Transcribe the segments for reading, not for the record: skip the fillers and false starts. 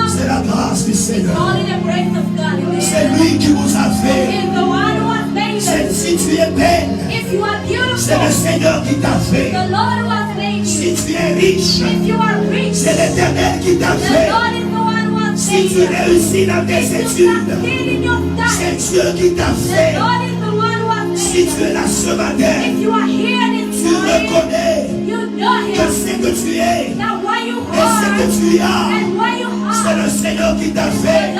C'est la grâce du Seigneur. C'est lui qui vous a fait. Si tu es belle, c'est le Seigneur qui t'a fait. Si tu es riche, c'est l'Éternel qui t'a fait. Si tu réussis dans tes études, c'est Dieu qui t'a fait. Si tu es là ce matin, tu reconnais que ce que tu es et ce que tu as, c'est le Seigneur qui t'a fait.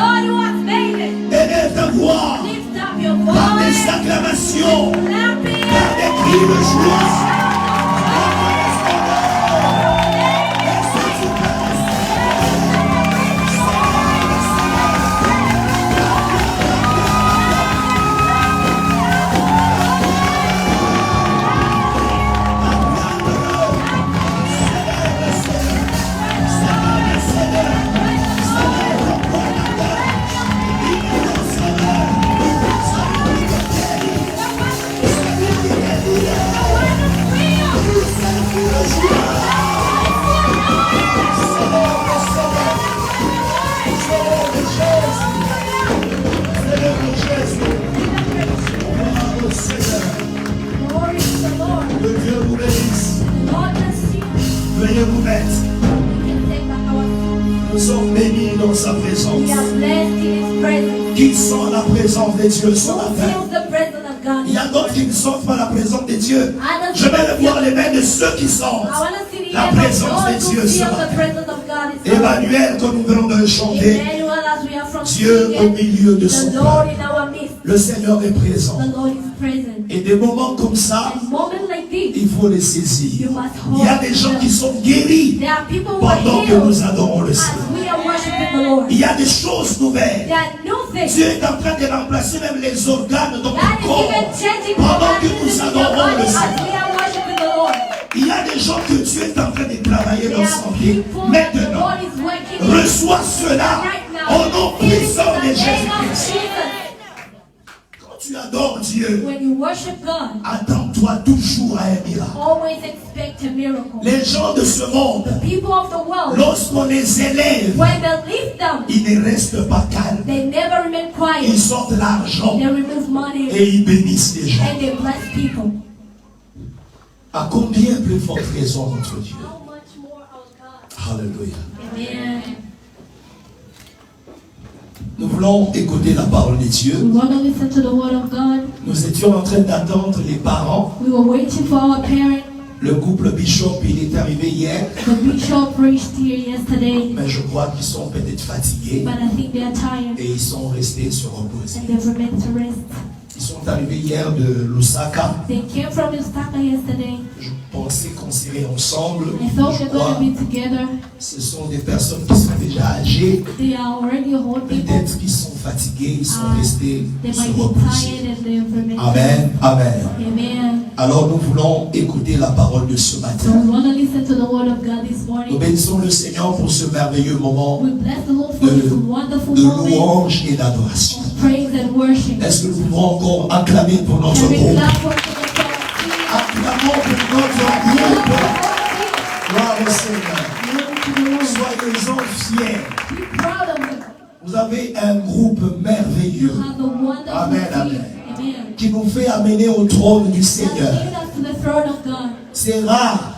Élève ta voix par des acclamations, par des cris de joie. Veuillez vous mettre. Nous sommes bénis dans sa présence. Qui sent la présence de Dieu ce matin? Il y a d'autres qui ne sentent pas la présence de Dieu. Je vais voir les mains de ceux qui sentent la présence de Dieu ce matin. Emmanuel, que nous venons de chanter, Dieu au milieu de son peuple. Le Seigneur est présent. Et des moments comme ça, il faut les saisir. Il y a des gens qui sont guéris pendant que nous adorons le Seigneur. Il y a des choses nouvelles. Dieu est en train de remplacer même les organes de notre corps pendant que nous adorons le Seigneur. Il y a des gens que Dieu est en train de travailler dans sa vie. Maintenant, reçois cela au nom puissant de Jésus-Christ. Tu adores Dieu, attends-toi toujours à un miracle. Les gens de ce monde, lorsqu'on les élève, ils ne restent pas calmes. Ils sortent l'argent et ils bénissent les gens. À combien plus forte raison notre Dieu? Alléluia. Nous voulons écouter la parole de Dieu. Nous étions en train d'attendre les parents. Le couple Bishop, il est arrivé hier. Mais je crois qu'ils sont peut-être fatigués. Et ils sont restés se reposer. Ils sont arrivés hier de Lusaka. Je pensais qu'on serait ensemble. Je crois ce sont des personnes qui sont déjà âgées. Peut-être qu'ils sont fatigués, ils sont restés se reposer. Amen. Amen. Alors nous voulons écouter la parole de ce matin. Nous bénissons le Seigneur pour ce merveilleux moment de louange et d'adoration. Est-ce que nous pouvons encore acclamer pour notre groupe? Acclamons pour notre avez un groupe merveilleux. Amen, amen. Qui nous fait amener au trône du Seigneur. C'est rare.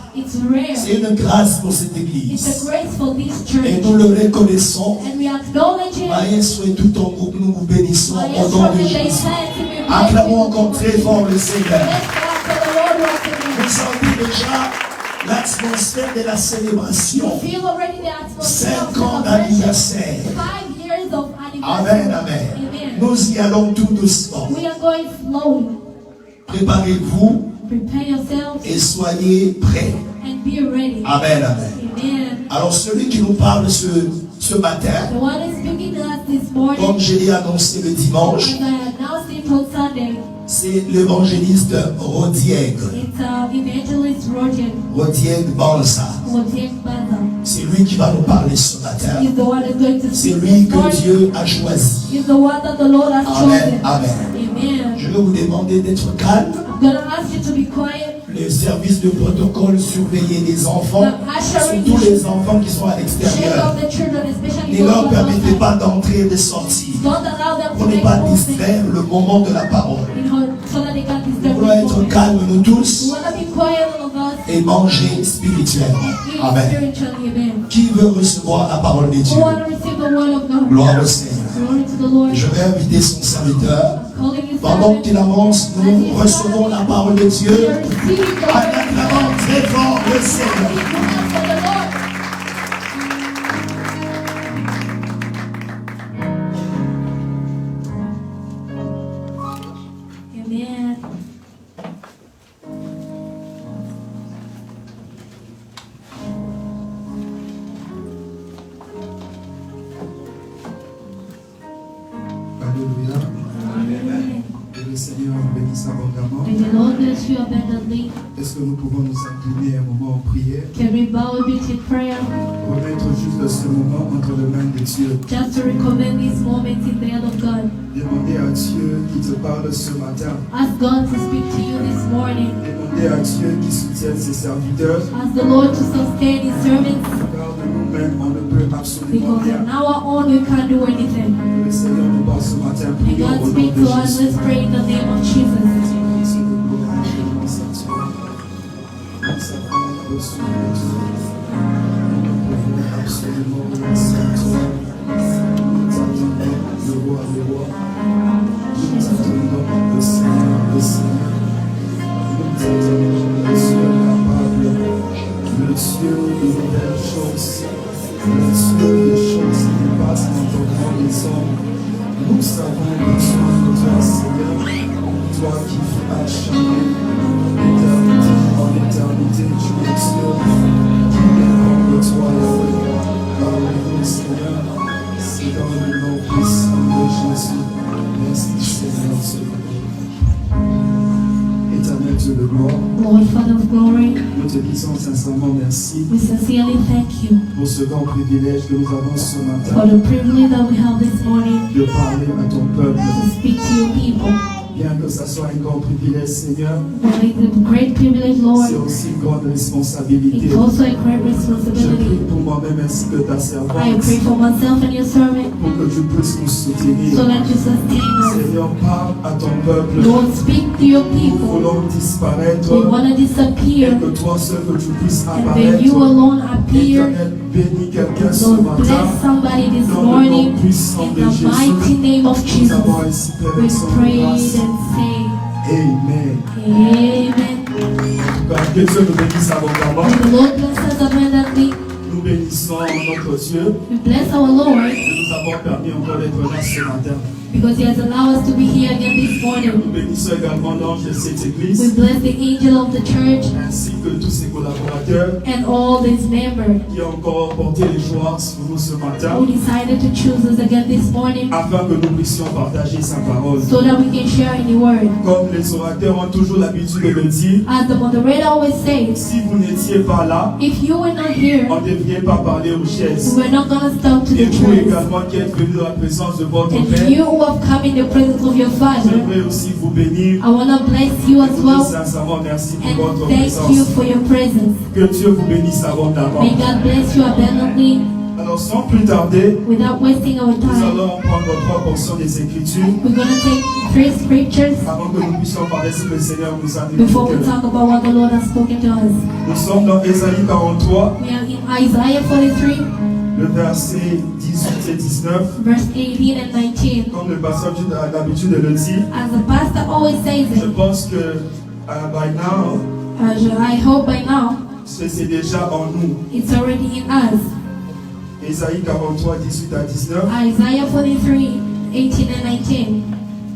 C'est une grâce pour cette église. Et nous le reconnaissons. Maestro et tout ton groupe, nous vous bénissons au nom de Jésus. Acclamons encore très fort le Seigneur. Vous sentez déjà l'atmosphère de la célébration. 5 ans d'anniversaire. Amen, amen. Nous y allons tout doucement. Préparez-vous et soyez prêts. Amen, amen. Alors celui qui nous parle ce matin, comme je l'ai annoncé le dimanche, c'est l'évangéliste Rodieg. Rodieg Banza. C'est lui qui va nous parler ce matin. C'est lui que Dieu a choisi. Amen, amen. Je vais vous demander d'être calme. Les services de protocole, surveiller les enfants, surtout les enfants qui sont à l'extérieur. Ne leur permettez pas d'entrer et de sortir. Pour ne pas distraire le moment de la parole. Nous voulons être calmes nous tous et manger spirituellement. Amen. Qui veut recevoir la parole de Dieu? Gloire au Seigneur. Je vais inviter son serviteur. Pendant qu'il avance, nous recevons la parole de Dieu. En acclamant très fort le Seigneur. Est-ce que nous pouvons nous incliner un moment en prière? Remettre juste ce moment entre les mains de Dieu. Demander à Dieu qui te parle ce matin. Demander à Dieu qui soutienne ses serviteurs. Car de nous-mêmes, on ne peut absolument rien. Le Seigneur nous parle ce matin. Prions au nom de Jésus. Nous savons que tu es notre Seigneur, toi qui as changé l'éternité en éternité, tu es Dieu, qui est comme toi, parle-nous Seigneur, c'est dans le nom puissant de Jésus. Merci Seigneur, Éternel Dieu de gloire, Lord, Father of glory, nous te disons sincèrement merci we sincerely thank you pour ce grand privilège que nous avons ce matin for the privilege that we have this morning de parler à ton peuple. to speak to your people. Bien que ça soit un grand privilège, Seigneur, But it's a great privilege, Lord. c'est aussi une grande responsabilité. It's also a great Je responsibility. prie pour moi-même ainsi que ta I servante, pray for myself and your servant pour que tu puisses nous soutenir. so that you sustain us. Seigneur, parle à ton peuple. Lord, speak to your Nous people. voulons disparaître We want to et disappear, que toi seul que tu puisses and apparaître. when you alone appear, Éternel, bénis quelqu'un ce Lord, matin. bless somebody this Dans le nom morning puissant in de the mighty Jésus, name of nous Jesus. avons ainsi fait We l'action de prayed grâce. and say, Amen. Amen. Que Dieu nous bénisse abondamment. May the Lord bless us abundantly. Nous bénissons notre Dieu We bless our Lord de nous avoir permis encore d'être là ce matin. because He has allowed us to be here again this Nous morning. bénissons également l'ange de cette We église bless the angel of the church ainsi que tous ses collaborateurs and all these members qui ont encore porté les joies sur nous ce matin who decided to choose us again this morning afin que nous puissions partager sa parole. so that we can share any word. Comme les orateurs ont toujours l'habitude de le dire, As the moderator always says, si vous n'étiez pas là, if you were not here, on ne devrait pas parler aux we chaises. were not going to stop to Et the vous church. également qui êtes venus dans la présence de votre And Père, you who have come in the presence of your Father, j'aimerais aussi vous bénir. I want to bless you as Vous well sincèrement merci pour and votre thank you présence. for your presence. Que Dieu vous bénisse abondamment. May God bless you abundantly. Alors Alors sans plus tarder, without wasting our nous time, allons prendre 3 portions des Écritures we're going to take 3 scriptures avant que nous puissions parler si le Seigneur nous a dit. before we talk about what the Lord has spoken to us. Nous sommes dans Ésaïe 43, We are in Isaiah 43, le verset 18 et 19. verse 18 and 19. Comme le pasteur a l'habitude de le dire, As the pastor always says je it, pense que by now, I hope by now, c'est déjà en nous. it's already in us. Ésaïe 43, 18 à 19. Isaiah 43, 18 and 19.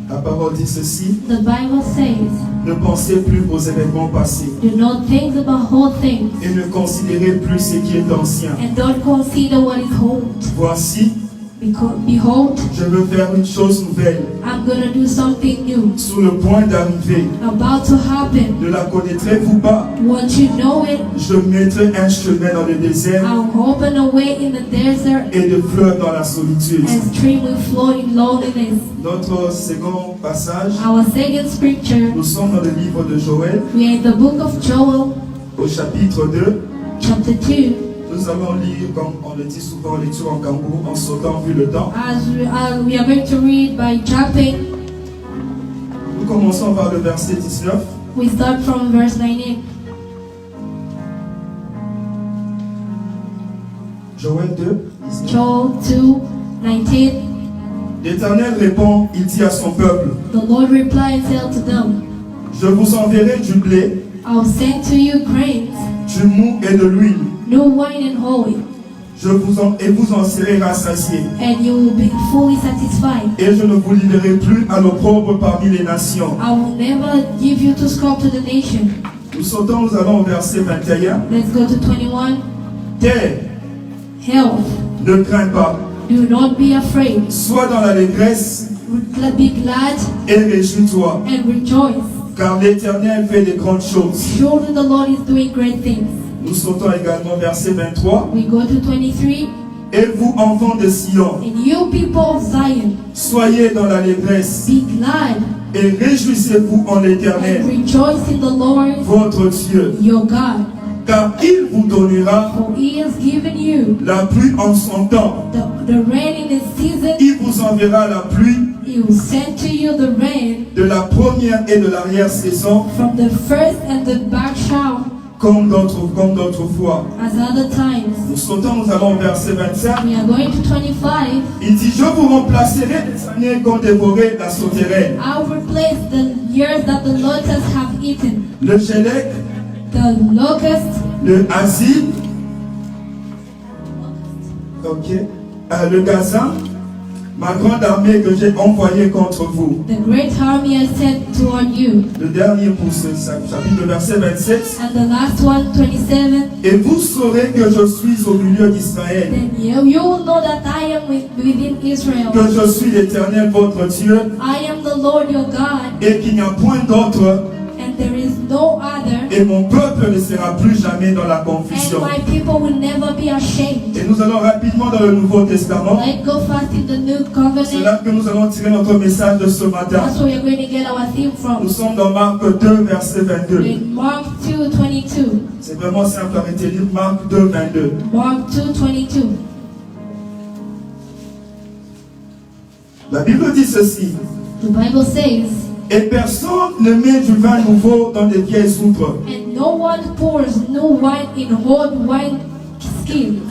La parole dit ceci: The Bible says, ne pensez plus aux événements passés do not think about whole things, et ne considérez plus ce qui est ancien. and don't consider what is old. Voici, Because, behold, je veux faire une chose nouvelle, I'm going to do something new, sur le point d'arriver. about to happen. Ne la connaîtrez-vous pas? Won't you know it? Je mettrai un chemin dans le désert I'll open a way in the desert, et de fleuves dans la solitude. and stream will flow in loneliness. Notre second passage, Our second scripture, nous sommes dans le livre de Joël, we are in the book of Joel, au chapitre 2. chapter 2. Nous allons lire, comme on le dit souvent, lecture en kangourou, en sautant vu le temps. As we are going to read by jumping, Nous commençons par le verset 19. we start from verse 19. Joël 2, 19. Joel 2, 19. L'Éternel répond, il dit à son peuple: The Lord replied and said to them, je vous enverrai du blé, I'll send to you grains, du mou et de l'huile. new wine and oil, Et vous en serez rassasiés. and you will be fully satisfied. Et je ne vous livrerai plus à l'opprobre parmi les nations. I will never give you to scope to the nation. Nous sautons, nous allons au verset 21. Let's go to 21. Terre, Health, ne crains pas, do not be afraid. sois dans l'allégresse Be glad et réjouis-toi, and rejoice. car l'Éternel fait de grandes choses. Surely the Lord is doing great things. Nous sautons également verset 23. We go to 23. Et vous, enfants de Sion, And you people of Zion, soyez dans l'allégresse be glad et réjouissez-vous en and l'Éternel, rejoice in the Lord votre Dieu, your God. car il vous donnera For he has given you la pluie en son temps. the rain in its season. Il vous enverra la pluie He will send to you the rain de la première et de l'arrière-saison, from the first and the back shower comme d'autres fois. as other times. Nous sautons, nous allons au verset 25. We are going to 25. Il dit, je vous remplacerai les années qu'ont dévoré la sauterelle, I'll replace the years that the locusts have eaten. le gélec, The locust, le asile, le gazan, ma grande armée que j'ai envoyée contre vous. the great army I sent toward you. Le dernier pour ce chapitre, le verset 27. And the last one, 27. Et vous saurez que je suis au milieu d'Israël, Then you will know that I am within Israel. que je suis l'Éternel votre Dieu, I am the Lord your God, et qu'il n'y a point d'autre, and there is no other, et mon peuple ne sera plus jamais dans la and confusion. my people will never be ashamed. Et nous allons rapidement dans le Nouveau Testament. Let's go fast in the new C'est covenant. là que nous allons tirer notre message de ce matin. That's where we're going to get our theme Nous from. sommes dans Marc 2, verset 22. In Mark 2:22. C'est vraiment simple à retenir. Marc 2, 22. Mark 2:22. La Bible dit ceci: The Bible says, et personne ne met du vin nouveau dans des vieilles outres. and no one pours new wine in old wine skins,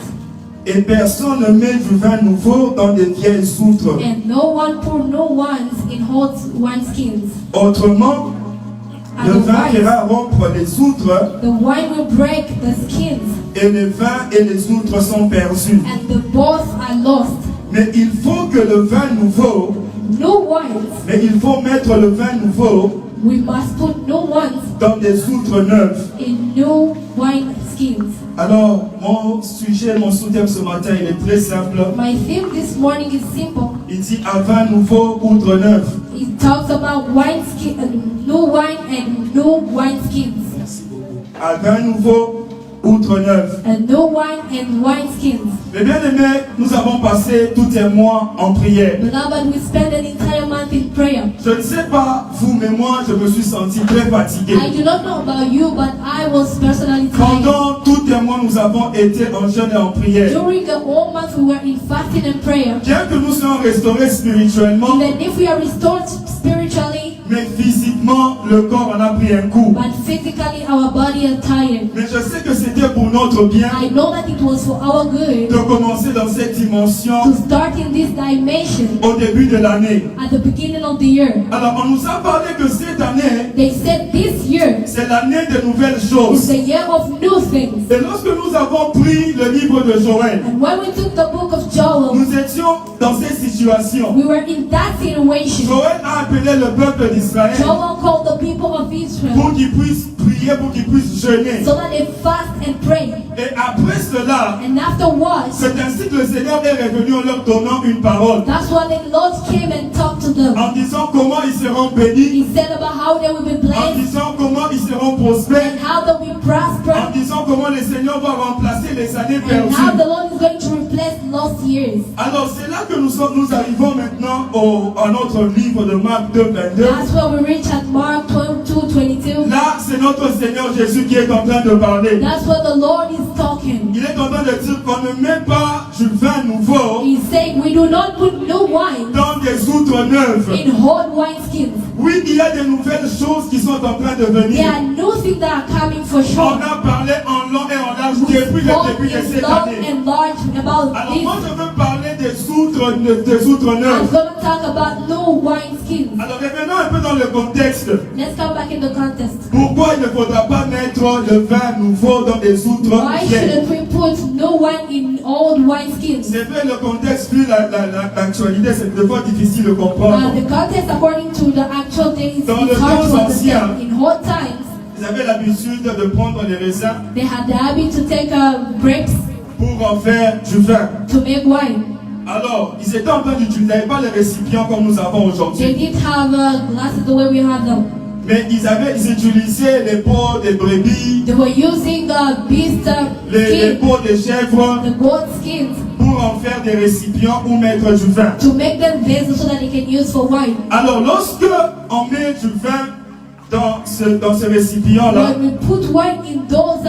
Et personne ne met du vin nouveau dans des vieilles outres. and no one pours new wines in old wine skins. Autrement, le vin Otherwise, fera rompre les outres, the wine will break the skins, et le vin et les outres sont perdus. and the both are lost. Mais il faut que le vin nouveau, New wines, mais il faut mettre le vin nouveau we must put new ones dans des outres neuves. in new wine skins. Alors, mon sujet, mon sous-thème ce matin, il est très simple. My theme this morning is simple. Il dit à vin nouveau, outre neuf. It talks about wine skin, new wine and new wine skins. À vin nouveau, outre neuf. A new wine and wine skins. Mais bien aimés, nous avons passé tout un mois en prière. Beloved, we spent an entire month in prayer. Je ne sais pas vous, mais moi, je me suis senti très fatigué. I do not know about you, but I was personally tired. Pendant tout un mois mois, nous avons été en jeûne et en prière. During the whole month, we were in fasting and prayer. Bien que nous soyons restaurés spirituellement, Even if we are restored spiritually, mais physiquement, le corps en a pris un coup. but physically our body is tired. Mais je sais que c'était pour notre bien I know that it was for our good de commencer dans cette dimension to start in this dimension au début de l'année. at the beginning of the year. Alors, on nous a parlé que cette année, They said this year c'est l'année de nouvelles is choses. the year of new things. Et lorsque nous avons pris le livre de Joël, And when we took the book of Joel, nous étions dans cette situation. we were in that situation. Joël a appelé le peuple d'Israël Joel called the people of Israel pour qu'ils puissent prier, pour qu'ils puissent jeûner. so that they fast and pray. Et après cela, And afterwards, c'est ainsi que le Seigneur est revenu en leur donnant une parole, that's when the Lord came and talked to them. en disant comment ils seront bénis, He said about how they will be en blessed disant comment ils seront prospères, and how they will en prosper disant comment le Seigneur va remplacer les années and how the perdues. Lord is going to replace lost years. Alors c'est là que nous arrivons maintenant à notre livre de Marc 2:22. That's where we reach at Mark 2:22. Là, c'est notre Seigneur Jésus qui est en train de parler. That's where the Lord is talking. Il est en train de dire qu'on ne met pas du vin nouveau He's saying we do not put new wine dans des outres neuves. in old wineskins. Oui, il y a de nouvelles choses qui sont en train de There venir. are new things that are coming for On sure. a parlé en long et en large We depuis le spoke début de in cette long année. and large about Alors this. moi je veux parler des outres I'm neuves. going to talk about new wineskins. Alors revenons un peu dans le contexte. Let's come back in the context. Pourquoi il ne faudra pas mettre le vin nouveau dans des outres Why vieilles? shouldn't we put new wine in old wineskins? C'est vrai, le contexte, plus l'actualité, c'est des fois difficile de comprendre. The context according to the actual days Dans le is hard temps to ancien, understand. In old times, Ils avaient l'habitude de prendre les raisins they had the habit to take grapes pour en faire du vin. to make wine. Alors, ils étaient en train d'utiliser, ils n'avaient pas les récipients comme nous avons They aujourd'hui. did have glasses the way we have them. Mais ils utilisaient les peaux des brebis, They were using beast les skin, peaux des chèvres the goat skins, pour en faire des récipients ou mettre du vin. to make them vessels so that they can use for wine. Alors, lorsque on met du vin dans ce récipient-là, When we put wine in those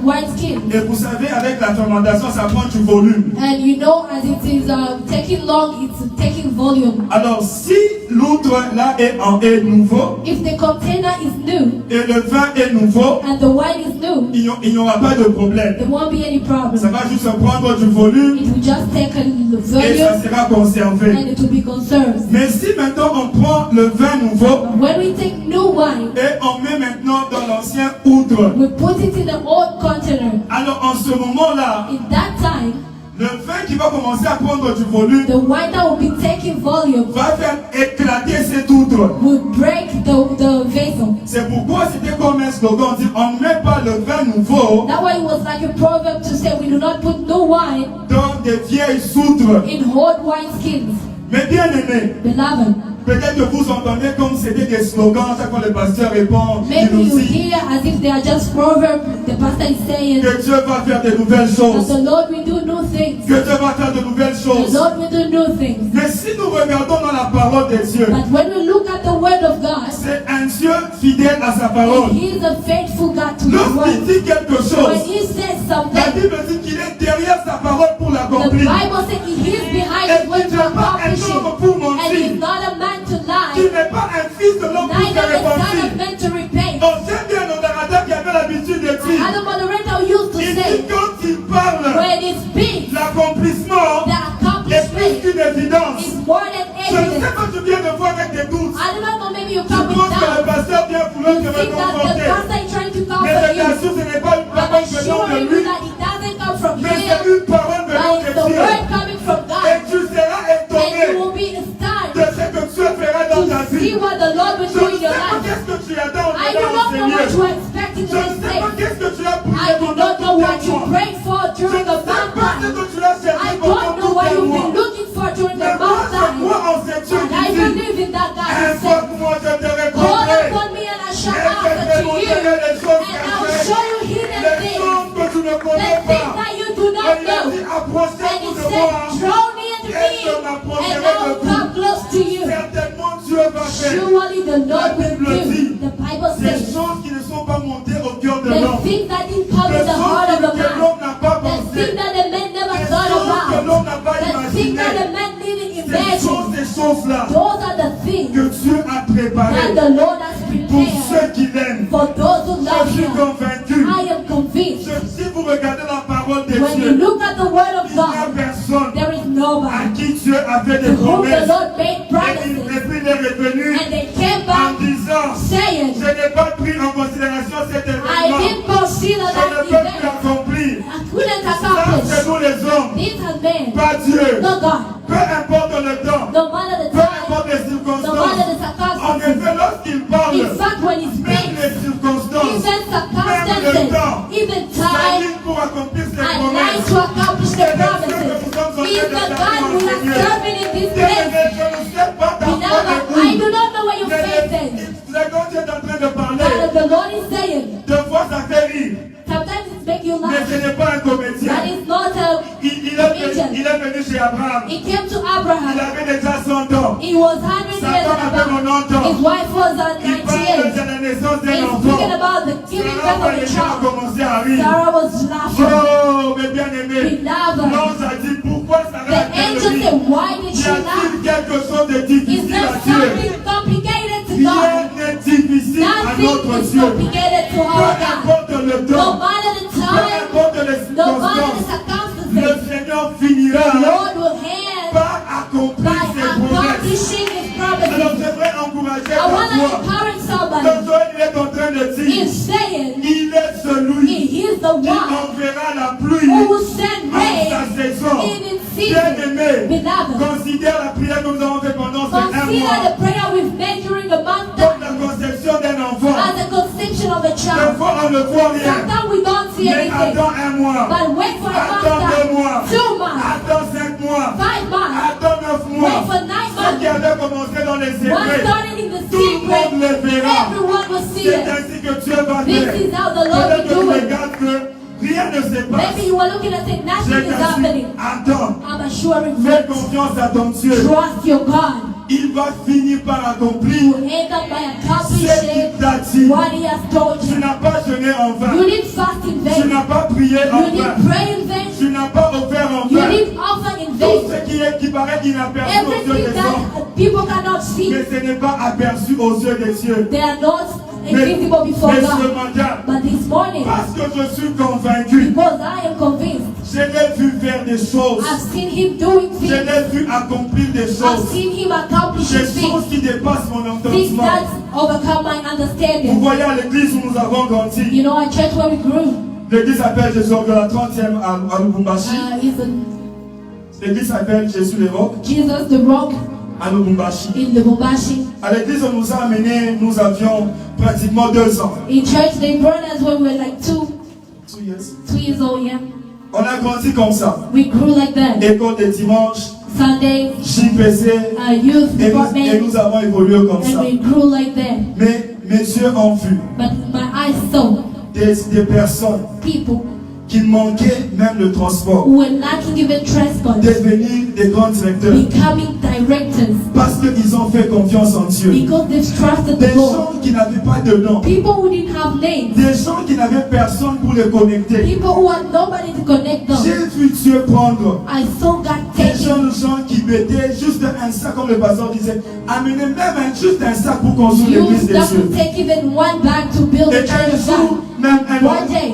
wine skins, et vous savez, avec la fermentation, ça prend du volume. and you know as it is taking long, it's taking volume. Alors, si l'outre-là est nouveau, If the container is new et le vin est nouveau, and the wine is new, il n'y aura pas de problème. there won't be any Ça problem. va juste prendre du volume It will just take a et ça volume sera conservé. and it will be conserved. Mais si maintenant on prend le vin nouveau But when we take new wine, et on met maintenant dans l'ancien outre, we put it in an old container. alors en ce moment-là, In that time, le vin qui va commencer à prendre du volume the wine that will be taking volume va faire éclater cet outre. will break the vessel. C'est pourquoi c'était comme un slogan, on dit on ne met pas le vin nouveau That way it was like a proverb to say we do not put new wine dans des vieilles outres. in old wine skins. Mais bien aimé, Beloved, peut-être que vous entendez comme c'était des slogans chaque fois le pasteur répond, il maybe nous you dit hear as if they are just proverbs. The pastor is saying que Dieu va faire de nouvelles that choses, the Lord will do new things. que Dieu va faire de nouvelles The choses. Lord will do new things. Mais si nous regardons dans la parole de Dieu, But when we look at the word of God, c'est un Dieu fidèle à sa parole. He is a faithful God to His Lorsqu'il word. dit quelque When chose, He says la something, Bible dit qu'il est derrière sa parole pour the l'accomplir. Bible says He is behind Et His word qu'il to n'est pas un accomplish homme it. pour And mentir, He's not a man to qu'il lie, n'est pas un fils de l'homme pour se neither a son repentir. of man to repay. On sait bien nos narrateurs qui avaient l'habitude de dire, And the moderator used to il dit say, quand il parle, when He speaks, l'accomplissement the est plus accomplishment qu'une évidence. is more than Je ne sais evidence. pas, tu viens de voir avec des doutes. I do not know, maybe you Tu come with penses que le doubt. pasteur vient vouloir You te think that the réconforter. pastor is trying to Mais comfort je you. t'assure, ce n'est pas une I'm parole venant de assuring you lui, that it doesn't come from mais Him, c'est une parole but venant it's de the Dieu. word coming from Et God. tu seras And étonné you will be de stunned ce que Dieu fera dans ta to see vie. what the Lord will Je do ne in sais your pas life. qu'est-ce que tu attends I do dans not know what you Seigneur. are expecting Je in ne this sais pas day. qu'est-ce que tu as I prié do pendant not know tout what un you mois. prayed for Je ne during the sais pas ce month. que tu as I cherché pendant don't know tout what un you've mois. been looking for during the Mais moi, month je time. crois en cette Dieu And I qui dit, believe in that God who said, invoque-moi, je te call répondrai. upon me and I shall Et je answer te to you. montrerai les choses And I'll cachées, show you hidden les things, choses que tu ne the connais things pas. that you do Et not il a know. dit, And approchez-vous He de said, moi. draw near to me, and I will come close to you. Certainement, Dieu va faire Surely the Lord will Bible do. dit, The Bible des says, choses qui ne sont pas montées au cœur de the l'homme. things that didn't come Des in the heart choses of a que man, l'homme n'a things that imaginait. the man didn't Ces choses-là those are the things que Dieu a that préparées the Lord has pour prepared ceux qui l'aiment. for those who love Je suis Him. convaincu. I am convinced. Si vous regardez la parole de When you Dieu, look at the Word of il n'y a God, personne there is à nobody qui Dieu a fait to des whom the promesses. Lord made Et promises, puis il est revenu and they came en back disant, saying, je n'ai pas pris en considération cet I événement. didn't consider Je that ne peux plus event. l'accomplir. I couldn't Ça, c'est accomplish. nous les hommes, These are men, pas Dieu. not God. Peu importe le temps, No matter the peu time, importe les no circonstances. matter the En circumstances. effet, lorsqu'il parle, In fact, when He même speaks, les circonstances, even circumstances, even time, s'alignent pour accomplir ses and life promesses. to accomplish the promises. He's the God we are serving in this place. Je ne sais pas dans quoi Beloved, I do not know where your faith is. C'est quand Dieu est en train de parler. But the Lord is saying, Deux fois ça fait rire, sometimes it makes you mais laugh. ce n'est pas un comédien. That is not a Il est venu chez Abraham. He came to Il Abraham. avait déjà 100 ans. He was 100 Sa years femme avait old. 90 ans. His wife was Il parle 98. de la naissance d'un He's enfant. speaking about the giving Sarah birth of a a child. commencé à rire. Sarah was laughing. Oh, mes bien-aimés. Beloved, L'ange a dit pourquoi Sarah the a-t-elle angel ri? said, why did Y she laugh? a-t-il quelque chose de Is difficile there à Dieu? something complicated to Rien God? n'est difficile à notre Nothing is Dieu. complicated to Peu our God. importe le No temps, matter the peu time, importe les no matter the circonstances, le circumstances, Seigneur the finira Lord will hand par accomplir by ses promesses. accomplishing His Alors promises. j'aimerais encourager I want to toi. encourage somebody. Quand Joël est en train de dire, He's saying il est celui He is the qui one enverra la pluie who will send en sa rain saison. in its season. Bien-aimé, Beloved, considère la prière que nous avons fait pendant ces un consider mois the prayer we've made during the month comme la conception d'un enfant. as the conception of a Des child. fois, on ne voit rien. Sometimes we don't see Mais anything, attends un mois. but wait for a month, Attends 2 mois. 2 months, Attends 5 mois. 5 months, Attends 9 wait mois. for 9 Ce qui months. avait commencé dans les What secrets, started in the tout le secret, monde le verra. everyone will see C'est it. ainsi que Dieu va This faire. is how the Lord Peut-être que will tu do it. regardes que rien ne se passe. Maybe you are looking and saying Je nothing is t'assure, happening. attends. I'm assuring Fais you, confiance à ton Dieu. trust your God. Il va finir par You accomplir will end up by ce accomplishing qu'il t'a dit. what He has told Tu you. n'as pas jeûné en vain. You didn't fast in Tu vain. n'as pas prié en You vain. didn't pray in vain. Tu n'as pas offert en You vain. didn't offer in Tout vain. ce qui paraît inaperçu aux yeux Everything des hommes, that people cannot see, mais ce n'est pas aperçu aux yeux des cieux. they are not Mais invisible before ce God. matin, But this morning, parce que je suis convaincu, because I am convinced, je l'ai vu faire des choses. I've seen Him doing Je things. l'ai vu accomplir des I've choses. seen Him accomplish Des things. choses qui dépassent mon Things entendement. that overcome my Vous understanding. voyez à l'église où nous avons grandi. You know, our church where we grew L'église s'appelle Jésus de la 30e à Lubumbashi. is in L'église s'appelle Jésus les Rocs Jesus the Rock à Lubumbashi. in Lubumbashi. À l'église on nous a amenés, nous avions pratiquement 2 ans. In church, they brought us when we were like 2 years old, yeah. On a grandi comme ça. We grew like that. École de dimanche, Sunday, JPC, youth et department, nous avons évolué comme ça. and we grew like that. Mais mes yeux ont vu But my eyes saw des personnes people qui manquaient même le transport who were lacking even transport, devenir des grands directeurs becoming directors, parce qu'ils ont fait confiance en Dieu. because they've trusted Des the Lord. gens qui n'avaient pas de nom, People who didn't have names, des gens qui n'avaient personne pour les connecter. people who had nobody to connect them. J'ai vu Dieu prendre I saw God des take jeunes gens qui mettaient juste un sac, comme le pasteur disait, amener même juste un sac pour construire l'église used des that cieux. to take even one bag to build Et the church un of jour, God. même One day,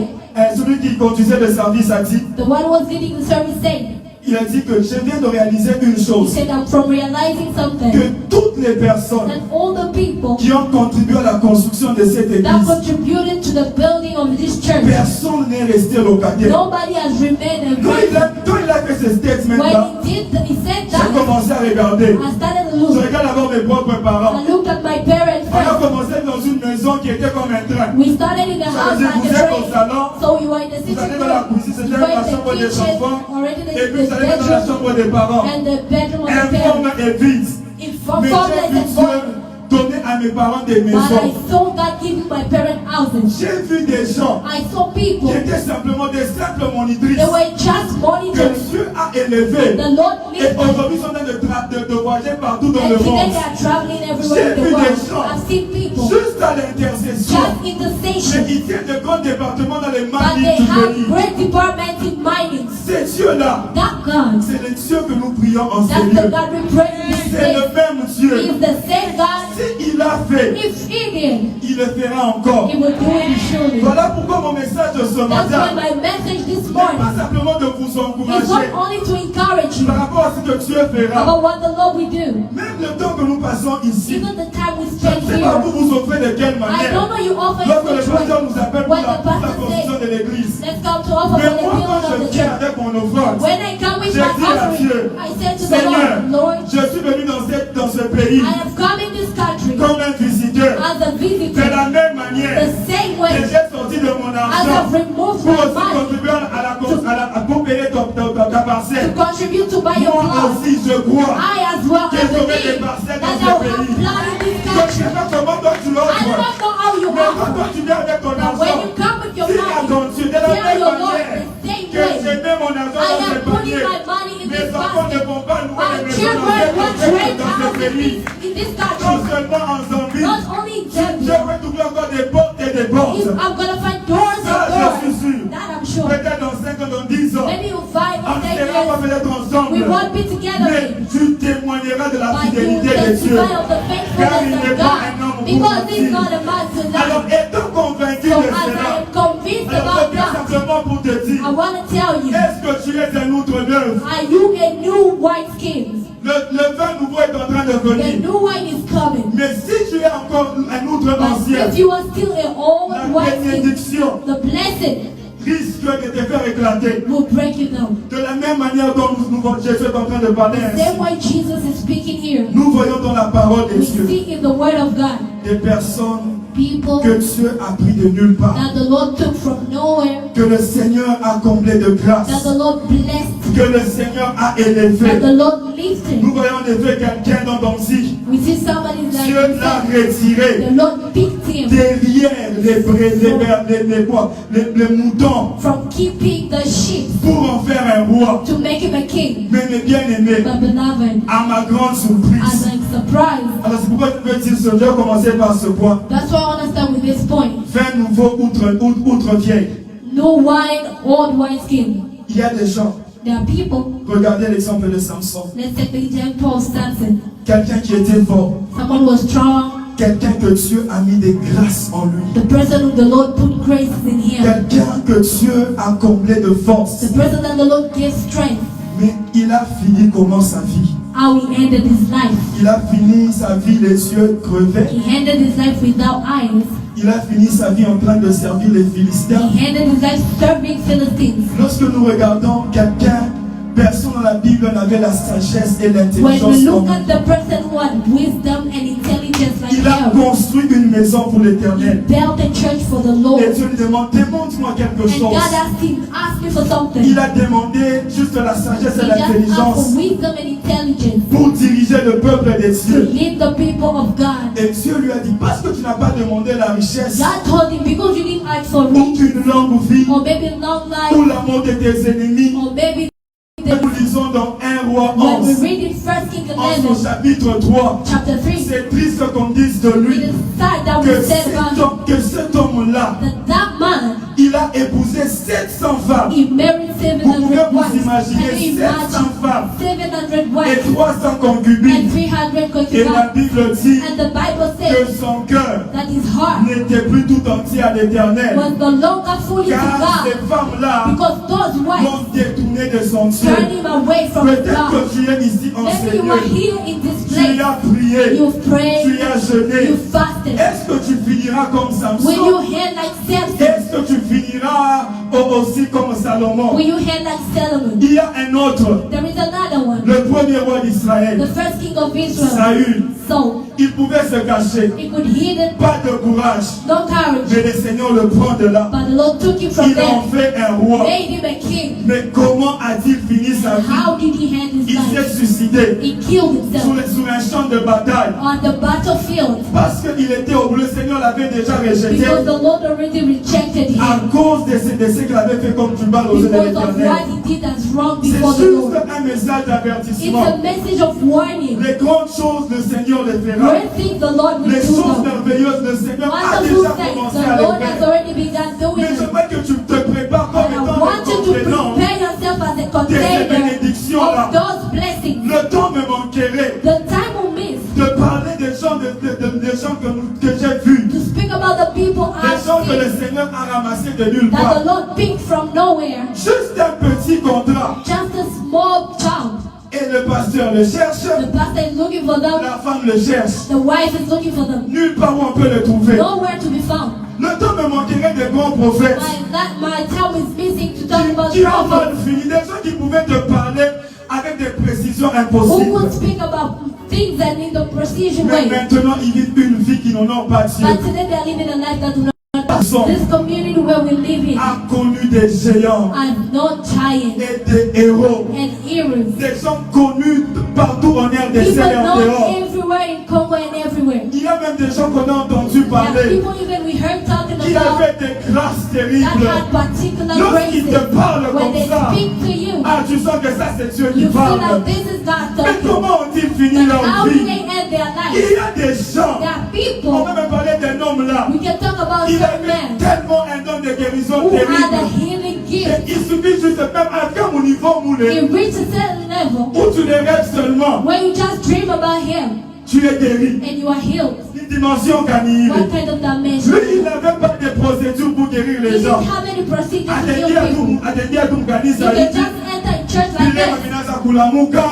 celui qui conduisait le service a dit, the one who was leading the service said, il a dit que je viens de réaliser une he chose, said, I'm from realizing something, que toutes les personnes that all the people qui ont contribué à la construction de cette that église, contributed to the building of this church, personne n'est resté locataire. nobody has remained Quand a il a fait ce statement-là, When he said j'ai that, commencé à regarder. I started to Je look. regarde d'abord mes propres parents. I looked at my parents On a first. commencé dans une maison qui était comme un train. We started in the house Ça veut dire, like vous a êtes au train. salon, So we were in the vous sitting allez dans la room, cuisine, we c'était were la in chambre the des kitchen, enfants, already et puis vous the allez dans la bedroom, chambre des parents. and the bedroom of the parents. Informe et vide. In Mais j'ai formless vu and Dieu void. donner à mes parents des But I maisons. saw God giving my parents houses. J'ai vu des gens I saw people, qui étaient simplement des simples monitrices they were just que monitors. Dieu a élevés. The Lord Et lifted aujourd'hui, ils sont en train de voyager partout dans And le today monde. they are traveling everywhere in the J'ai vu world. des gens I've seen people juste à l'intercession. just Mais intercession, ils tiennent de grands départements dans les but mines they du have pays. great departments in mining. Ces dieux-là, That God, c'est le Dieu que nous prions en that's ces the lieux. God we pray in this C'est le place. même Dieu. He is the same God. S'il l'a fait, If He did, il le fera encore. He will do it surely. Voilà pourquoi mon message de ce That's why matin my message this n'est morning pas simplement de vous is not encourager only to encourage you par rapport à ce que Dieu fera. about what the Lord will do. Même le temps que nous passons ici, Even the time we je spend ne sais pas here. vous vous offrez de quelle I manière. don't know you offer Lorsque le it pasteur which nous way. appelle pour When la the pastor construction de says, l'église. let's come to offer Mais for the moi, quand building of je the viens church. avec mon offrande, When I come with j'ai my dit à offering, Dieu, I said to the Seigneur, Lord, je suis venu dans ce pays I have come in this country comme un visiteur. as a De visitor. la même manière, The same que way j'ai sorti de mon as argent I've removed pour my aussi money contribuer à payer ta to parcelle. contribute to buy your Moi plot. aussi, je crois. I as well Que as j'aurai believe des parcelles that dans I ce will have pays. plot in this Je ne country. sais pas comment toi tu I l'offres. don't know how you Mais quand offer. toi tu viens avec ton But when argent, you come with your dis à money, ton Dieu, de la tell même your Lord manière the same que way. j'ai mis mon argent I dans ce am putting panier, my money in mes this enfants ne basket. vont pas louer My les maisons children will trade dans ce houses pays. in this Non country. seulement en Zambie, Not only in je Zambia. vais trouver encore des portes et des portes. If I'm gonna find doors Ça, and je doors, suis sûr. that I'm sure. Peut-être dans 5 ans, dans 10 ans, Maybe in 5 on or ne 10 sera pas years, peut-être ensemble. we won't be together Mais again. tu témoigneras de la But you fidélité de Dieu. testify of the Car il faithfulness n'est of pas God. un homme pour Because he's mentir. not a man to Alors, lie. étant convaincu So de as I cela, am convinced alors about je viens that, simplement pour te dire, I want to tell you, est-ce que tu es un outre neuf? are you a new wineskin? Le vin nouveau est en train de The venir. new wine is coming. Mais si tu es encore un outre But ancien, if you are still an old la wineskin, bénédiction the blessing risque de te faire éclater. will break you down. De la même manière dont Jésus est en train de parler The ainsi, same way Jesus is speaking here, nous voyons dans la parole de we Dieu see in the word of God, des personnes people que Dieu a pris de nulle part, that the Lord took from nowhere, que le Seigneur a comblé de grâce, that the Lord blessed, que le Seigneur a élevé. that the Lord lifted. Nous voyons en effet quelqu'un dans Danzig. We see somebody like Dieu l'a himself. retiré The Lord picked him derrière les moutons from keeping the sheep pour en faire un roi. to make him a king. Mais mes bien-aimés, But beloved, à ma grande as surprise, a surprise, alors c'est pourquoi je veux dire ce, je vais commencer par ce point. that's why I want to start with this point. Vin nouveau outre vieille. No wine, old wineskin. Il y a des gens, There are people. regardez l'exemple de Samson. Let's take the example of Samson. Quelqu'un qui était fort, Someone was strong. quelqu'un que Dieu a mis des grâces en lui. The person who the Lord put graces in him. Quelqu'un que Dieu a comblé de force. The person that the Lord gave strength. Mais il a fini comment sa vie? How he ended his life. Il a fini sa vie les yeux crevés. He ended his life without eyes. Il a fini sa vie en train de servir les Philistins. He ended his life serving Philistines. Lorsque nous regardons quelqu'un, personne dans la Bible n'avait la sagesse et When l'intelligence we look comme at the person who had wisdom and intelligence like il a him, construit une maison pour he l'Éternel. built a church for the Et Lord. Dieu lui demande, démontre-moi quelque And chose. God asked him, ask me for something. Il a demandé juste la sagesse He et just asked l'intelligence for wisdom and intelligence pour diriger le peuple de to Dieu. lead the people of God. Et Dieu lui a dit, parce que tu n'as pas demandé la richesse, God told him, because you didn't ask for ou riches, une longue vie, or maybe long ou life, l'amour de tes ennemis, or maybe nous lisons dans 1 Roi when we 11, read in 1 Kings en son 11, chapitre 3, chapter 3, c'est triste qu'on dise de it lui is sad that que we said about cet homme-là, that man, il a épousé 700 femmes. he married Vous pouvez 700 vous wives. Can imaginer you 700 imagine femmes 700 et wives 300 and concubines. 300 Et la concubines? Bible dit And the Bible que says son cœur that his heart n'était plus tout entier à l'Éternel. was no longer fully to Car ces God, femmes-là because those wives l'ont détourné de son turned Dieu. him away from Peut-être God. que tu es ici en Maybe you Seigneur. are here in this Tu place. as prié. You've Tu prayed, as jeûné. you fasted. Est-ce que tu finiras comme Will you Samson? end like Samson? Est-ce que tu finiras aussi comme Salomon? Will you end like Solomon? Il y a un autre, There is another one. le premier roi The d'Israël, first king of Israel, Saül. Saul. Il pouvait se cacher. He could hide it, Pas de courage. no courage. Mais le Seigneur le prend de là. But the Lord took him from Il en there, fait un roi. made him a king. Mais comment a-t-il fini sa vie? How did he end his Il s'est life? suicidé He killed himself sur un champ de bataille. on the battlefield Parce qu'il était au bout. Le Seigneur l'avait déjà rejeté. because the Lord already rejected rejected à him cause de ce qu'il avait fait comme du mal aux yeux de because of l'Éternel. what he did as wrong C'est before the juste Lord. un message It's d'avertissement. a message of warning. Les grandes choses, le Seigneur les fera. Great things the Lord will Les do choses them. merveilleuses, le Seigneur a Wonderful déjà things commencé the à Lord les has faire. already begun doing Mais them. j'aimerais que tu te prépares comme And I étant want you le to contenant prepare yourself as a de ces container bénédictions-là. of those blessings. Le temps me manquerait The time will miss de parler des gens, des gens que j'ai vus. to speak about the people Des I've gens que le seen Seigneur a ramassés de nulle that part. the Lord picked from nowhere. Juste un petit contrat. Just a small child. Et le pasteur le cherche. The pastor is looking for them. La femme le cherche. The wife is looking for them. Nulle part où on peut le trouver. Nowhere to be found. Le temps me manquerait des bons prophètes. My time is missing to talk about Qui ont mal prophets fini. Des gens qui pouvaient te parler avec des précisions who impossibles. would speak about things that need the precision Mais way. maintenant, ils vivent une vie qui n'en ont pas Dieu. But today they are living a life that do not. Personne This community where we live in a connu des géants are not giants et des héros. and heroes. Des gens connus partout en RDC People et en known dehors. everywhere in Congo and everywhere. Il y a même des gens qu'on a entendu There are parler people even we heard talking qui about avaient des grâces that terribles. had particular Lorsqu'ils te graces. parlent When comme they ça, speak to you, ah, tu sens que ça c'est Dieu qui you feel parle. that this is God Mais talking. comment ont-ils fini But leur how do vie? they end their Il life? y a des gens, There are on people, va même parler d'un homme là, we can talk about il certain avait men tellement un don de guérison who had a terrible. healing Et gift. il suffit juste même à comme au niveau He moulé, reached a certain level où tu les rêves seulement, where you just dream about him tu es guéri. and you are healed. Une dimension canine. What kind of dimension? Lui, il n'avait pas de procédure pour guérir He les gens. didn't have any procedure to heal Atendia people. tum, atendia tum kanisa You can hiki. just enter in church like Ile this. waminaza kulamuka.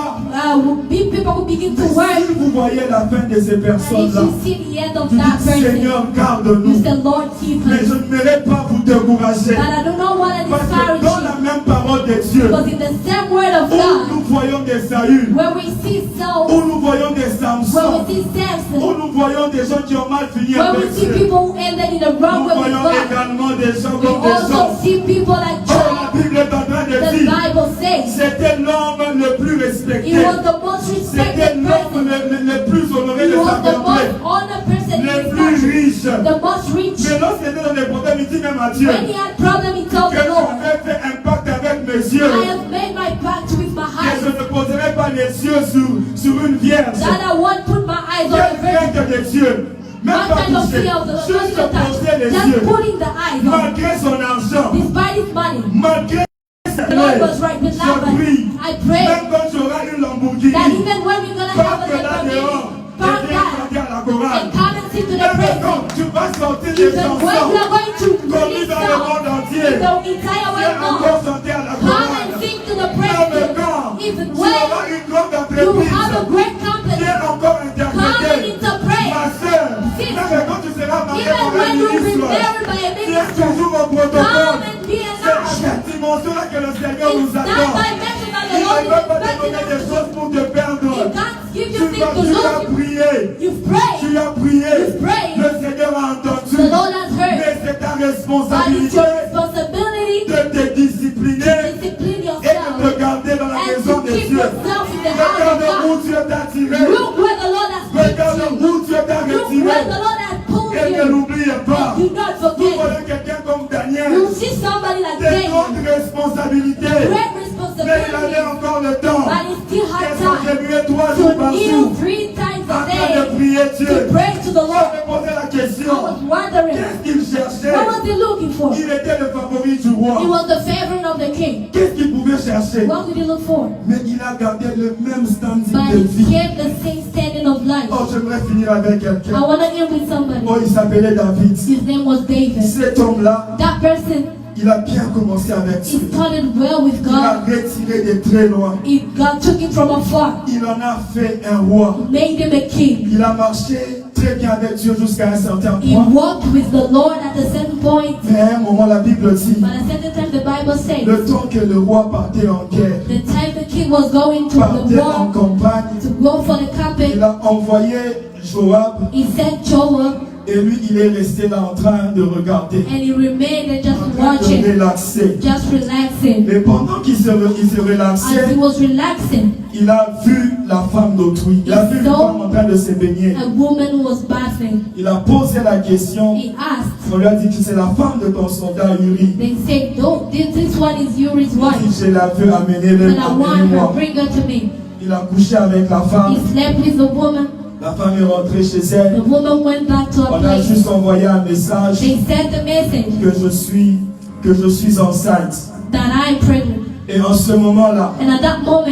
People will begin to work. Si vous voyez la fin de ces And if personnes-là, you see the end of tu that dis person, Seigneur, you garde-nous. say, Lord, keep Mais us. je n'aimerais pas vous décourager. But I do not want to Parce que discourage dans la you. même parole de Dieu, Because in the same word of où God, nous voyons des Saül, where we see Saul, où nous voyons des where Samson, we see où Samson, nous voyons des gens qui ont mal fini where we avec see Dieu. people who ended in the wrong Nous way with voyons God, également des gens we comme des also gens. see people like Oh, Job. la Bible est en train de The dire, Bible says c'était l'homme le plus he respecté. was the most C'était respected l'homme person. le plus honoré He de sa was the contrée. most honored person in Le his plus country, riche. the most rich. Mais lorsqu'il était dans des problèmes, il dit même à Dieu When he had problem, he told que the Lord, j'avais fait un pacte avec mes yeux. I have made my pact with my Que je eyes, ne poserai pas les yeux sur une vierge. that I won't put my eyes on a Quelle virgin. crainte de Dieu. Même What pas kind of toucher. fear of the Lord? Juste Not even poser les touch. yeux. Just putting the eyes on. Malgré son argent. Despite his money, Malgré the Lord was right with je Laban. prie. I pray Même quand j'aurai une Lamborghini. that even when we're going to have Parque a là dehors. Lamborghini, park Et viens that chanter à la chorale. and come and sing to the Même praise. quand tu vas sortir des Even when we chansons. are going to Connu release dans le monde songs entier. in the entire Viens world, encore chanter à la come and chorale. sing to the Même praise. quand Even tu when auras une grande you entreprise. have a great company, Viens encore come and interpréter. interpret. Ma soeur, Sis. même quand tu seras marié Even par un when you've been ministre, married by a viens minister, toujours au come protocole. and be C'est allowed. cette dimension-là que le Seigneur It's nous not attend. by measure that Il the Lord ne veut pas is te donner expecting des us. choses pour te perdre. He can't give Tu you things to as lose. prié. You've prayed. Tu as prié. You've prayed. Le Seigneur a entendu. The Lord has heard. Mais c'est ta But it's responsabilité your responsibility de te to discipliner discipline et de yourself te garder dans la and maison to de keep Dieu. yourself in the house Regarde of où God. Dieu t'a tiré. Look where the Lord has Regarde taken you. où Dieu t'a Look retiré. where the Lord has pulled Et ne you. l'oublie pas. And do not Vous forget. voyez quelqu'un comme Daniel, You see somebody like des David, grandes responsabilités, great mais il responsibility, avait encore le temps. but he still Qu'est-ce had que j'ai time mué 3 jours par to jour kneel 3 times a afin de day prier Dieu. to pray to the Lord. J'avais posé la I question, was wondering, qu'est-ce qu'il cherchait? what was he looking for? Il était le favori du roi. He was the favorite of the king. Qu'est-ce qu'il pouvait chercher? What did he look for? Mais il a gardé le même standing But de he vie. kept the same standing of life. Oh, j'aimerais finir avec I quelqu'un. want to end with somebody. Oh, il s'appelait David. His name was David. Cet homme-là, That person, il a bien commencé avec he Dieu. started well with Il a God. retiré de très loin. God took him from afar, Il en a fait un roi. made him a king. Il a marché très bien avec Dieu jusqu'à un certain He point. walked with the Lord at a certain point. Mais à un moment, la Bible dit, But at a certain time, the Bible says, le temps que le roi partait en guerre, the time the king was going to the partait en war, campagne, to go for the campaign, il a envoyé Joab he sent Joab Et lui, il est resté là en train de regarder. And he remained and just En train de watching, relaxer. just relaxing. Mais pendant qu'il se As he relaxait, was relaxing, il a vu la femme d'autrui. Il a vu une femme en train de se baigner. a woman who was bathing. Il a posé la question. He asked, On lui a dit que c'est la femme de ton soldat Uri. they said, "No, this one is Uri's Il wife, dit, je la veux, amenez-le, and I want her, amenez-moi. bring her to me." Il a couché avec la femme. He slept with the woman. La femme est rentrée chez elle. The woman went back to her On a place. juste envoyé un message They sent the message que je suis enceinte. that I'm pregnant. Et en ce moment-là, And at that moment,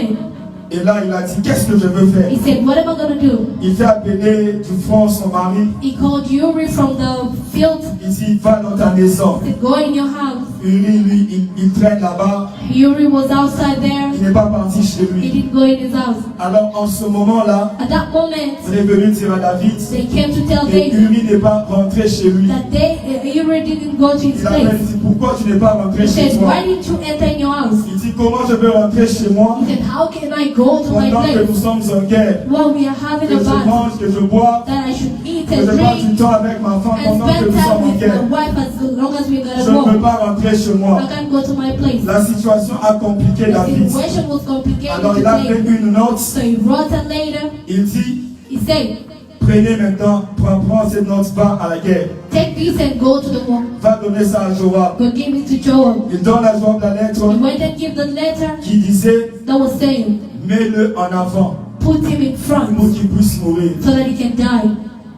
et là il a dit, qu'est-ce que je veux faire? he said, "What am I going to do?" Il fait appeler du front son mari. He called Uri from the field. Il dit, va dans ta maison. He said, "Go in your house." Uri, lui, il traîne là-bas. Uri was outside there. Il n'est pas parti chez He lui. didn't go in his house. Alors en ce moment-là, At that moment, on est venu dire à David, they came to tell et David Uri n'est pas rentré chez lui. that Uri didn't go to his Il appelle, place. il dit, pourquoi tu n'es pas rentré He chez said, toi? "Why didn't you enter in your house?" Il dit, comment je peux rentrer chez moi He said, "How can I go to my pendant que place nous sommes en guerre? while we are having Que a je bath? mange, que je bois, That I should eat que and je passe du drink temps avec ma femme and pendant que spend nous sommes time en with guerre. my wife as long as we're Je gonna ne peux go. pas rentrer chez moi. I can't go to my place." La situation a compliqué The David. situation was complicated Alors il a fait today. une note. So he wrote it later. Il dit, He said, prenez maintenant, prends cette note, va à la guerre. "Take this and go to the war. Va donner ça à Joab. Go give it to Joab." Il donne à Joab la lettre He went and gave the letter qui disait, that was saying, mets-le en avant "Put him in front pour qu'il puisse mourir. so that he can die."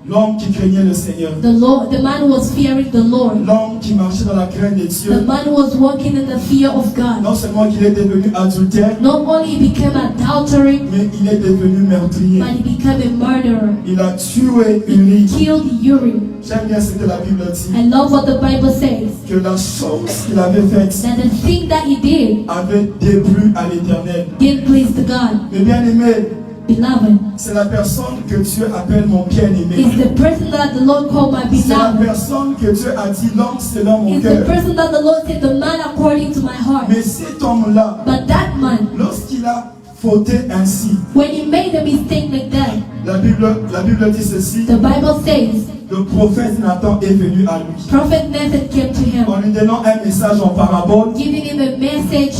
L'homme qui craignait le Seigneur. The man who was fearing the Lord. L'homme qui marchait dans la crainte de The Dieu. man who was walking in the fear of God. Non seulement qu'il est devenu adultère, Not only he became adultery, mais il est devenu meurtrier. but he became a murderer. Il a tué He Uri. killed Uri. J'aime bien ce que la Bible dit. I love what the Bible says. Que la chose qu'il avait faite That the thing that he did avait déplu à l'Éternel. didn't please the God. Mais bien aimé, Beloved, c'est la personne que Dieu appelle mon bien-aimé. is the person that the Lord called my C'est la beloved. personne que Dieu a dit, l'homme selon mon Is the cœur. person that the Lord said, the man according to my heart. Mais cet homme-là, But that man, lorsqu'il a fauté ainsi, when he made a mistake like that, la Bible dit ceci, the Bible says, le prophète Nathan est venu à lui. Prophet Nathan came to him, En lui donnant un message en parabole, giving him a message.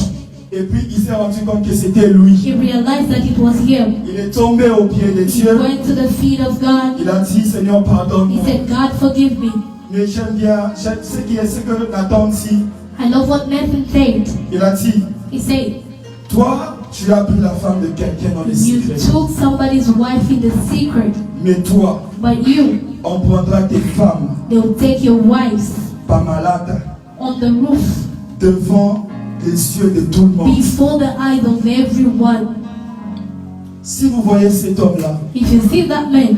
et puis il s'est rendu compte que c'était lui. He realized that it was him. Il est tombé aux pieds de He Dieu. went to the feet of God. Il a dit, Seigneur, He pardonne-moi. said, "God, forgive me." Mais j'aime bien ce que Nathan dit. I love what Nathan said. Il a dit, He said, toi, tu as pris la femme de quelqu'un dans les "You secrets. took somebody's wife in the secret, Mais toi, but you, on prendra tes femmes, they will take your wives pas malades, on the roof devant les yeux de tout le monde. before the eyes of everyone." Si vous voyez cet homme-là, If you see that man,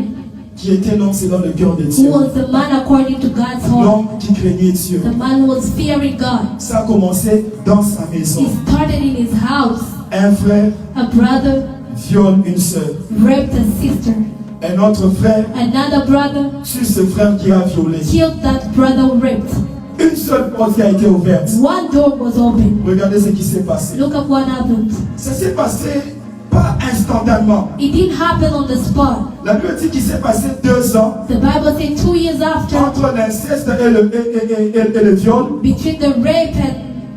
qui était l'homme selon le cœur de who Dieu, was the man according to God's heart, l'homme qui craignait Dieu, the man who was fearing God, ça a commencé dans sa maison. he started in his house. Un frère A brother viole une sœur. raped a sister. Un autre frère Another brother tue ce frère qui a violé. killed that brother who raped. Une seule porte qui a été ouverte. One door was open. Regardez ce qui s'est passé. Look at what happened. Ça s'est passé pas instantanément. It didn't happen on the spot. La Bible dit qu'il s'est passé 2 ans The Bible said 2 years after, entre l'inceste et le viol. between the rape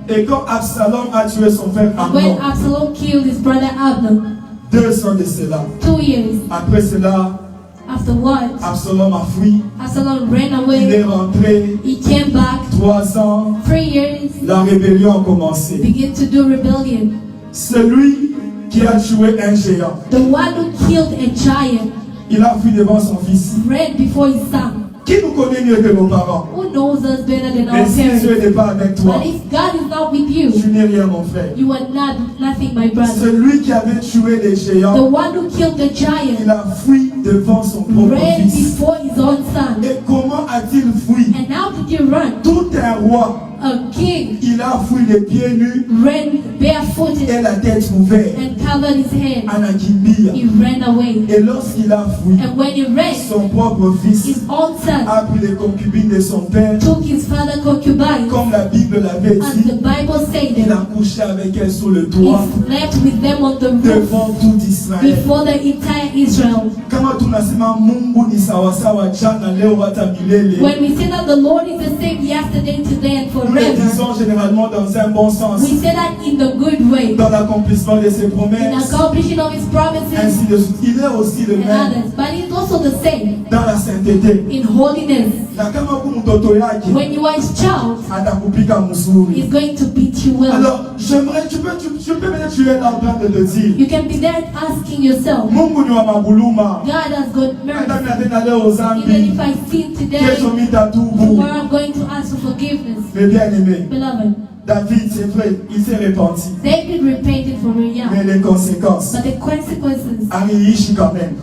Et quand Absalom a tué son frère and when Amnon, Absalom killed his brother Abner. 2 ans de cela. 2 years Après cela, afterwards, Absalom a fui. Absalom ran Il est away. rentré. He came back. 3 ans, 3 years, la rébellion a commencé. began to do rebellion. Celui qui a tué un géant, The one who killed a giant il a fui devant son fils. ran before his son. Qui nous connaît mieux que nos parents? Who knows us better than Mais our si parents? Dieu n'est pas avec toi, But if God is not with you, tu n'es rien, mon frère. you are nothing, my brother. Celui qui avait tué les The géants, one who killed the il giant a fui devant son propre ran fils. before his own son. Et comment a-t-il fui? And how did he run? Tout un roi a king il a fui les pieds nus ran barefooted et la tête ouverte. and covered his head. Anakimbia. He ran away. Et lorsqu'il a fui, And when he ran, son propre fils his own son a pris les concubines de son père, took his father's concubine, comme la Bible l'avait as dit. the Bible said, Il a couché avec elle sur le toit he slept with them on the roof devant tout Israël. before the entire Israel. Kama tunasema Mungu ni sawasawa jana leo hata milele, When we say that the Lord is the same yesterday, today, and nous le forever, disons généralement dans un bon sens, we say that in the good way, dans l'accomplissement de ses in promesses, accomplishing of His promises ainsi de suite. Il est aussi le and même others. But it's also the same dans la sainteté. in holiness. Na kama huku mtoto yake When you are His child, atakupika mzuri. He's going to beat you well. Alors, j'aimerais, tu peux peut-être tu es là en train de te dire, You can be there asking yourself, Mungu ni wa mabuluma. God has got Hata mercy. mimi natenda leo Even zambi, if I sin today, kesho mitatubu. tomorrow I'm going to ask for forgiveness. Mais bien aimé, Beloved, David, c'est vrai, il s'est repenti. David repented for Mais Uriah, les conséquences, but the consequences, Ariishi quand même.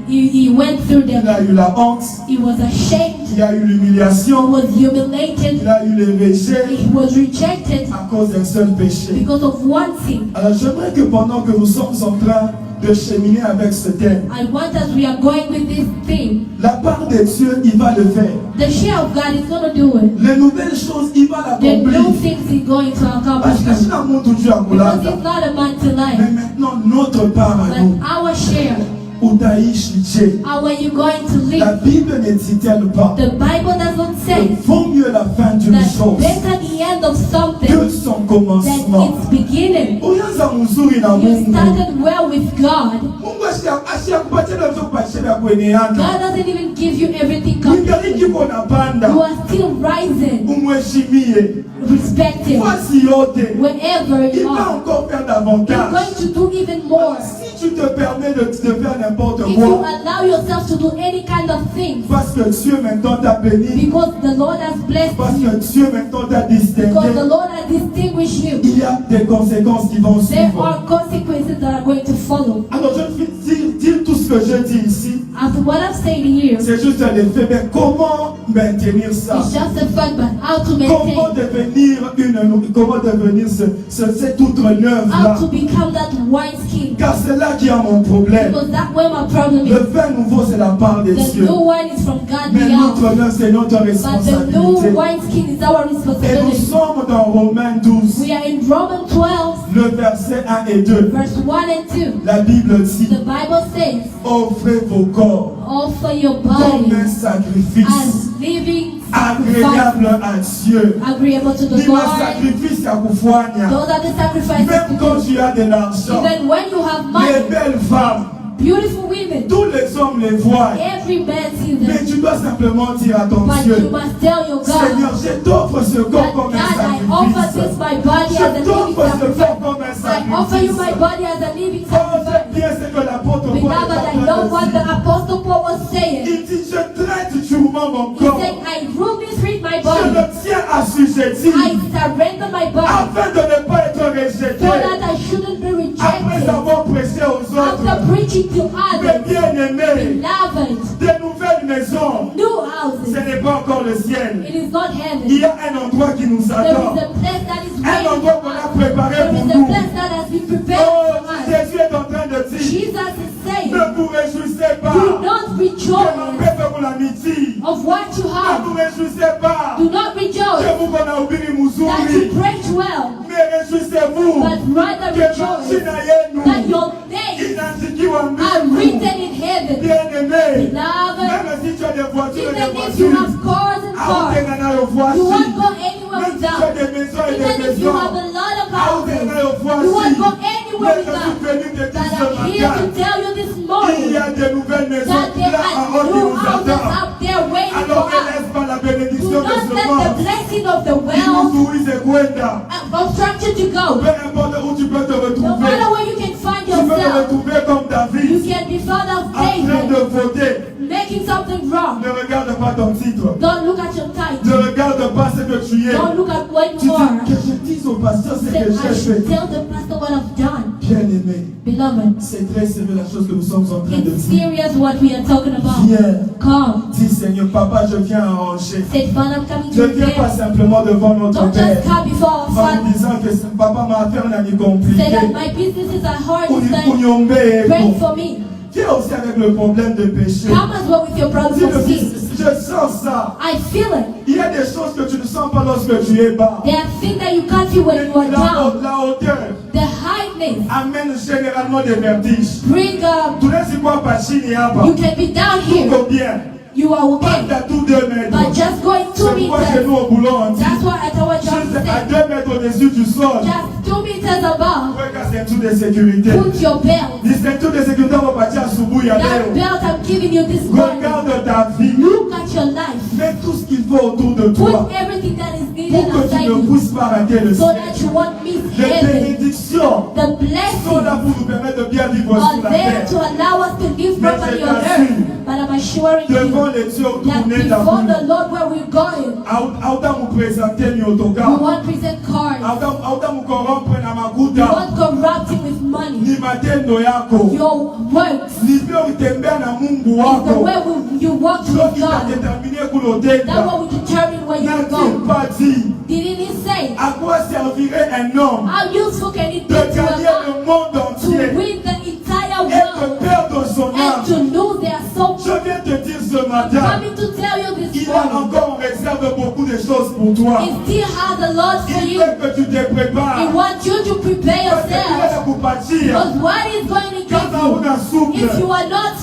he went through Il them. a eu la honte, He was ashamed, il a eu he l'humiliation, was humiliated, il a eu le rejet he was rejected à cause d'un seul péché. because of one sin. Alors j'aimerais que pendant que nous sommes en train de cheminer avec ce thème, I want as we are going with this thing, la part de Dieu, il va le faire. the share of God is going to do it. Les nouvelles choses, il va The l'accomplir. new things he's going to accomplish. Parce que si la montre Dieu à Because Kolanda, he's not a man to mais lie. maintenant notre part à But nous, our share, Utaïch Liché, how are you going to la live? Bible ne dit-elle pas The Bible doesn't que say vaut mieux la fin d'une that chose better the end of que something son than commencement. its beginning. Uyanza mzuri na You Mungu. started well with God. Mungu ashakupatia na vitu kupachia vya kueneana. God doesn't even give you everything completely. Ningali kiko napanda. You are still rising. Umheshimie. Respect Him Fasi yote. wherever Il you va are. encore faire You're davantage. going to do even more. Si tu te permets de faire n'importe If you quoi, allow yourself to do any kind of things, parce que Dieu maintenant t'a béni, because the Lord has blessed parce you, que Dieu maintenant t'a because distingué, the Lord has distinguished you, il y a des conséquences qui vont there suivre. are consequences that are going to follow. Alors je vais dire tout ce que je dis ici, After what I've said here, c'est juste un effet, mais comment maintenir ça? it's just a fact, but how to Comment maintain, devenir cette outre neuve là? how to become that wineskin. Car c'est là qu'il y a mon problème. Because that way my problem Le is. vin nouveau, c'est la part des The cieux. new wine is from God Mais beyond. l'outre neuve, c'est notre But the responsabilité. new wineskin is our Et nous responsibility. sommes dans Romains 12, We are in Romans 12, le verset 1 et 2. verse 1 and 2. La Bible dit, The Bible says, offrez vos corps offer your comme body un sacrifice as living sacrifice, agréable à Dieu. agreeable to the Dis ma Lord. sacrifice à kufanya. Those are the sacrifices Même to quand do. tu as de l'argent, Even when you have les money, belles femmes, beautiful women, tous les hommes les voient. every man sees Mais them. tu dois simplement dire à ton But you Dieu, must tell your God, Seigneur, je t'offre ce corps that comme God, un I offer this sacrifice. my body as a Je living t'offre ce corps sacrifice. comme un I offer you my sacrifice. body as a living Oh, sacrifice. c'est bien ce que l'apôtre Paul Beloved, est I en love what train de the dire. Apostle Paul was saying. Il dit, je traite durement mon He corps. said, I rule this with my Je body. le tiens assujetti I surrender my body afin de ne pas être rejeté so that I shouldn't be après rejected. avoir prêché aux autres. After preaching to Mes others, bien-aimés, beloved, de nouvelles maisons, new ce houses, n'est pas encore le ciel. it is not Il heaven. y a un endroit qui nous There attend. is a place that is Un waiting endroit for qu'on a us. préparé There pour is a nous. place that has been prepared Oh, for us. Jésus est en train de dire, Jesus is saying, ne vous réjouissez pas do not de rejoice mon peuple pour l'amitié. of what you Ne have. vous réjouissez pas Do not que rejoice vous qu'on a oublié that Mouzouri. you preach well, Mais réjouissez-vous but rather que rejoice Machinaye that nous. your names Inandikiwa are mbingu. written in heaven. Bien-aimé, Beloved, même si tu as des voitures et even des if you voitures, have cars and cars, Aoutenana yo you voici. won't go anywhere Même si tu as without. des maisons et Even des if you maisons, have a lot of houses, Aoutenana yo you voici. won't go Mais anywhere je suis without. venu te dire But ce I'm here matin, to tell you this il y morning a de nouvelles maisons that there là en haut are qui new nous houses attendent. out there waiting Alors for ne us. laisse pas la Do bénédiction de not ce let the monde blessing of the qui wealth nous sourit et Gwenda. obstruct you to go. Peu importe où tu peux te No retrouver, matter where you can find tu peux te yourself, retrouver comme you David, can be found as en train David, de voter. making something wrong. Ne regarde pas ton titre. Don't look at your Ne title. regarde pas ce que tu es. Don't look at what Tu you dis are. que je dise au pasteur ce Say, que I j'ai should fait. tell the pastor what I've done. Bien-aimé, Beloved, c'est très sérieux la chose que nous sommes en train de it's dire. serious what we are talking about. Viens, Come. dis Seigneur, Papa, je viens arranger. Say, Father, I'm coming Je to ne viens pas pray. simplement devant notre Don't Père just come before our en Father. lui disant que Papa m'a affaire une année Say that compliquée. my businesses are hard. Pour lui Pray pognon for me. Viens aussi avec le problème de péché. Come as well with your Dis problem le of fils, sin. je sens ça. I feel it. Il y a des choses que tu ne sens pas lorsque tu es bas. There are things that you can't feel when you are down. La hauteur The highness amène généralement des vertiges. bring Tu laisses quoi pachini hapa? you can be down here. Tout bien. You are Pas okay. à tout 2 mètres. But just going 2 C'est pourquoi chez meters. nous au boulot on dit That's why at our job juste à say, 2 mètres au-dessus du sol. just 2 meters above, Regarde ceinture de sécurité. put your belt. Dis ceinture de sécurité on va partir à Subuya. That belt I'm giving you this morning. Regarde ta vie. Look at your life. Mets tout ce qu'il faut autour de toi Put everything that is pour needed que outside tu ne you puisses pas rater le so ciel. that you won't miss Les heaven. bénédictions The sont blessings là pour nous permettre de bien vivre are sur la there to terre. allow us to live Mais properly je on t'assure, earth. But I'm assuring Devant you les dieux that tournés before d'amour. the Lord where we're going, Autant vous présenter mi we autocar. won't present cards. Autant vous corrompre na We makuta. won't corrupt him with money. Ni matendo yako. Your works Ni vile utembea na Mungu is the wako. way you walk Ndio with God. kitadetermine That's kulotenda. what will determine where you N'a-t-il go. pas dit Didn't he say, à quoi servirait un homme how useful can it be de to gagner a man le monde to entier win the entire et de world perdre son and âme? to lose their soul? Je viens te dire ce I'm matin, coming to tell you this il a morning. encore en réserve beaucoup de choses pour toi. He still has the Lord for Il you. veut que tu te prépares. He wants you to prepare Parce qu'il yourself. est kupatia. Because what is going to Quand give you, una souple, if you are not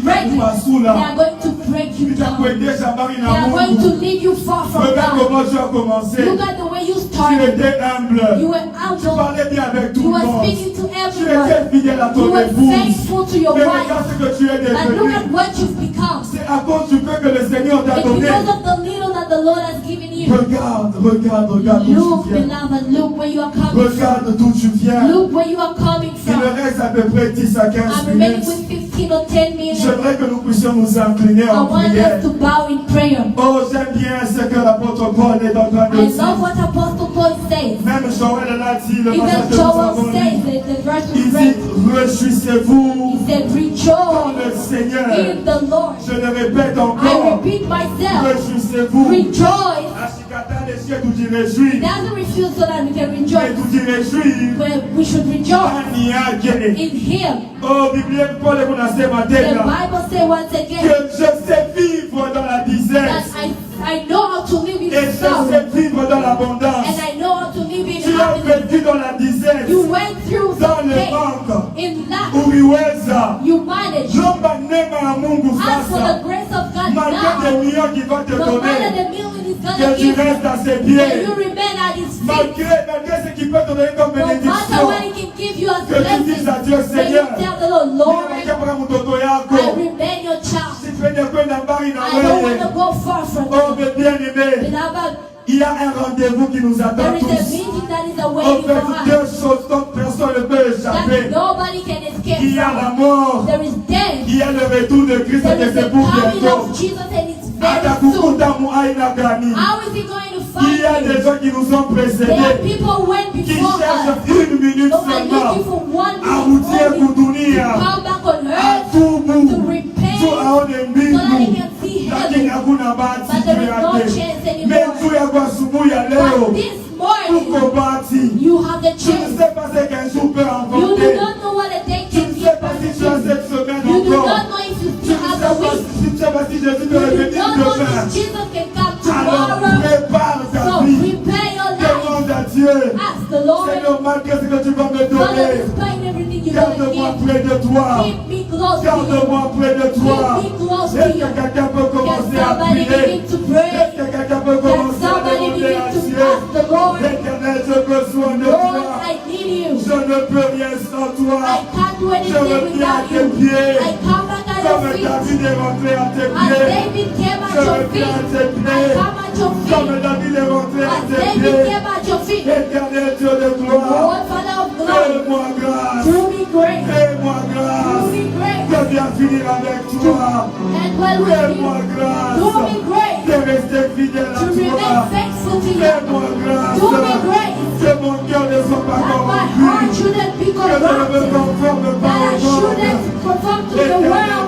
ready, they are going to break you down. itakuendesha mbali They na are going to Mungu. lead you far from Regarde God. comment tu as commencé. Look at the way you Tu started. étais humble. You were Tu humble. parlais bien avec tout You le were monde. speaking to Tu everyone. étais fidèle à You ton were épouse. faithful to your Mais wife. regarde ce que tu es And look devenu. at what you've become. C'est à cause du peu que le Seigneur t'a It's donné. because of the little that the Lord has given you. Regarde d'où Look, tu viens. beloved, look where you are coming from. Regarde d'où tu viens. Look where you are coming Il me from. reste à peu près 10 à 15 I'm remaining minutes. with 15 or 10 minutes. J'aimerais que nous puissions nous incliner I en want prière. us to bow in prayer. Oh, j'aime bien ce que l'apôtre Paul est en train de I dire. love what Apostle Paul says. Même Joël l'a dit, le passage Even que nous avons Joel lu. says it, the verse we Il dit, read. réjouissez-vous He said, dans rejoice le Seigneur. in the Lord. Je le répète I encore, repeat myself. réjouissez-vous. Rejoice. Ashikata les cieux, tout dit réjouis. Doesn't refuse so that we can Mais rejoice. tout dit réjouis. But we should rejoice Aniage. in Him. Oh, Bible, Paul est menacé The matin. Bible says once Que again je sais vivre dans la that disette. I know how to live Et in je sorrow. sais vivre dans l'abondance. And I know how to live in Tu as happiness. vécu dans la disette. You went through Dans some le pain. manque. In lack, Uliweza. you managed. Lomba neema ya Mungu Ask for sasa. the grace of God Malgré now. des millions qui vont te No matter donner. the million is Que gonna tu give you, restes à ses that pieds. you remain at His feet. Malgré ce qu'il peut te donner comme No matter bénédiction. what He can give you as Que tu dises blessing, à Dieu, then you Seigneur. tell the Lord, Lord, Ninabaki mtoto yako. I remain your child. Sipende kwenda mbali na I don't want to wewe. go far from Oh, you. mes bien-aimés. Beloved, Il y a un rendez-vous qui nous attend there is a tous. meeting that is En awaiting fait, for us deux choses dont personne ne peut that échapper. nobody can escape Il y a la from. mort. There is death. Il y a le retour de Christ There et is the c'est pour coming bientôt. of Jesus and it's very soon. Atakukuta muaina gani. How is He going to Il y a find des you? gens qui nous ont There are précédés, people who went qui before us cherchent une minute who are seulement looking for 1 à minute utie only to kudunia, come back on à earth tout to bout, repent tu aone so that mbingu, they can see lakini heaven. hakuna bahati But there juu is no yake. chance anymore. Mais juu yako asubuhi ya But leo, this morning, uko bahati. you have the Tu ne chance. sais pas ce qu'un jour peut You do inventer. not know what a day Tu can ne give. sais pas si tu as cette semaine You do encore. not know if you Tu still ne have sais a pas week. si tu sais pas si Jésus peut You do revenir not know demain. if Jesus can come Alors tomorrow. prépare ta So vie. prepare your life. Demande à Dieu. Ask the Lord. Seigneur, malgré ce que tu vas me God, donner, despite everything you're going garde-moi to près de toi. give, keep me close to you. Garde-moi près de toi. Keep me close to Est-ce you. que quelqu'un peut Can commencer à somebody prier? begin to pray? Est-ce que quelqu'un peut Can commencer à somebody demander à begin to Dieu? ask the Lord? Éternel, je besoin de Lord, toi. I need you. Je ne peux rien sans toi. I can't do Je anything reviens à without tes you. pieds. I come back at your Comme feet. David est rentré à tes As pieds. David came at Je your reviens à feet, tes I pieds. come at your Comme feet. David est rentré à As tes David pieds. came at your feet, Éternel Dieu de gloire. Lord, Father of glory, Fais-moi grâce. do me great, Fais-moi do grâce. me great, Je viens finir avec toi. and well with Fais-moi you, grâce. do me great, De rester fidèle à to remain toi. faithful to you, Fais-moi grâce. do me great, Que mon cœur ne soit pas that my corrompu. heart shouldn't be Que the wrong thing, that I shouldn't conform to the world.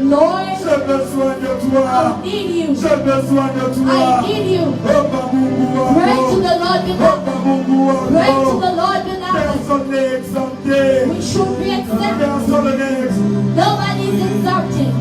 Lord, I need you. I need you. Pray to the Lord beloved. Pray to the Lord beloved. We should be accepted. Nobody is exalted.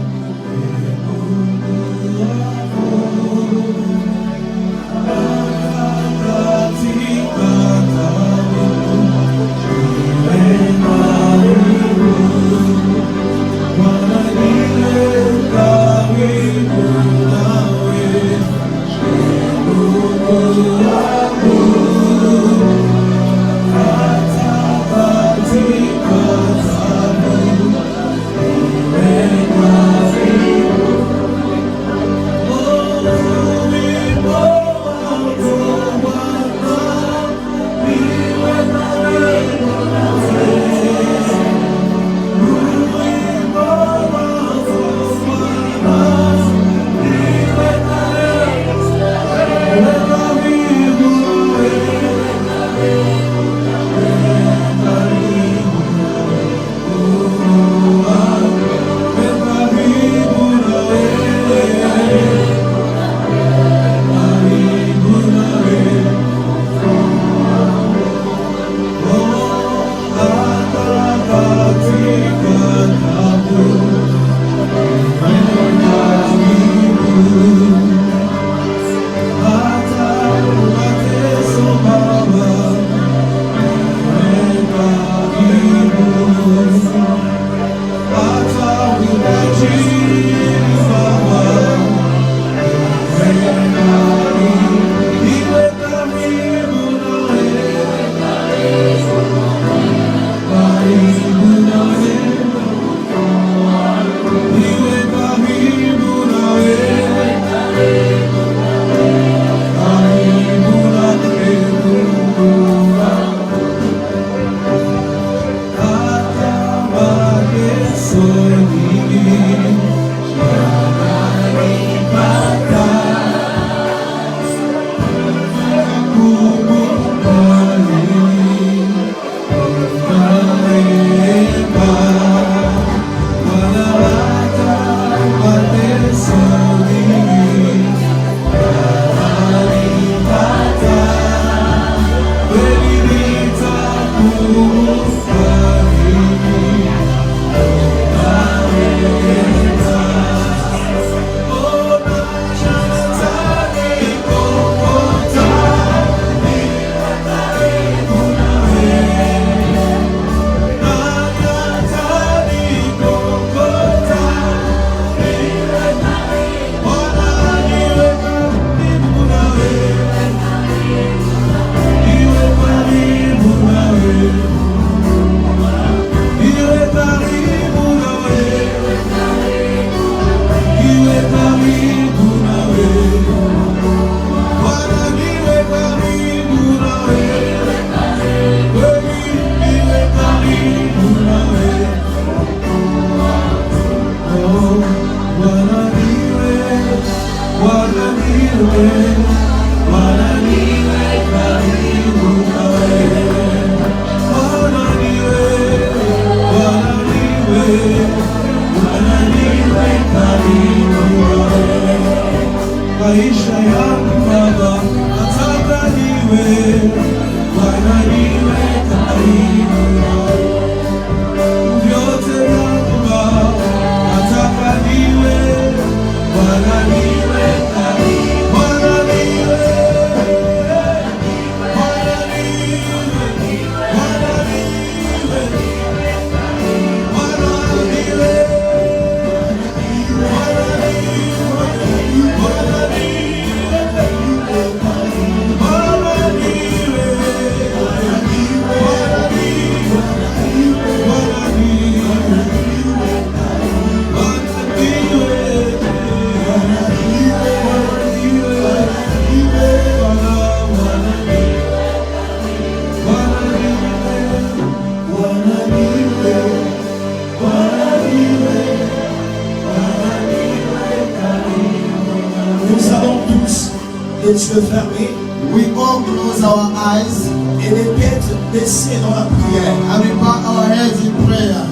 les yeux fermés. We all close our eyes. Et les têtes baisser dans la prière. And we bow our heads in prayer.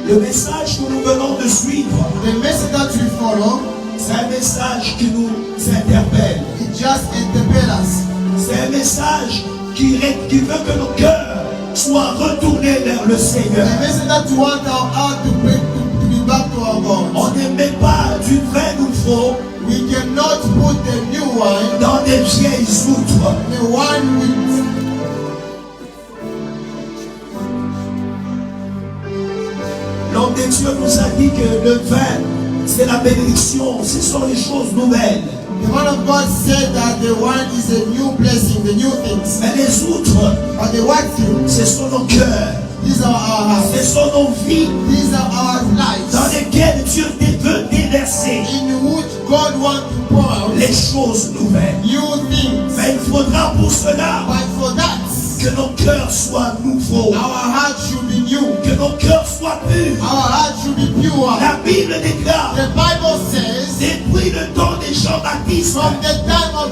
Le message que nous venons de suivre, The message that we follow, c'est un message qui nous interpelle. it just interpels us. C'est un message qui veut que nos cœurs soient retournés vers le Seigneur. The message that we want our heart to be back to our God. On ne met pas du vin nouveau We cannot put the new wine, dans des vieilles outres. the wine with. L'homme de Dieu nous a dit que le vin, c'est la bénédiction, ce sont les choses nouvelles. The man of God said that the wine is a new blessing, the new things. Mais les outres, But the white things, ce sont nos cœurs, these are our hearts. ce sont nos vies These are our dans lives. lesquelles Dieu veut déverser In which God wants to pour out les choses nouvelles. new things. Mais il faudra pour cela But for that, que nos cœurs soient nouveaux, our hearts should be new. que nos cœurs soient purs. Our hearts should be pure. La Bible déclare, The Bible says, depuis le temps des Jean-Baptiste, from the time of